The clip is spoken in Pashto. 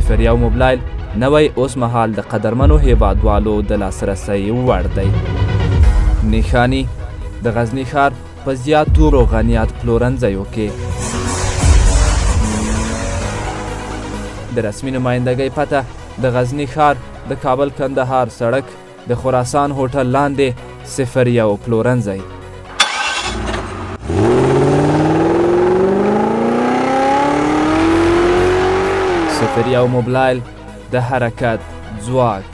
صفر یو موبلایل نوی اوس مهال د قدرمنو هیوادوالو د لاسرسۍ وړ دی. نښاني د غزني ښار په زیاتو روغانیات پلورنځیو کې. د رسمي نمایندګۍ پته د غزني ښار د کابل کندهار سړک د خراسان هوټل لاندې 01 پلورنځی. صفر یو موبلایل د حرکت ځواک.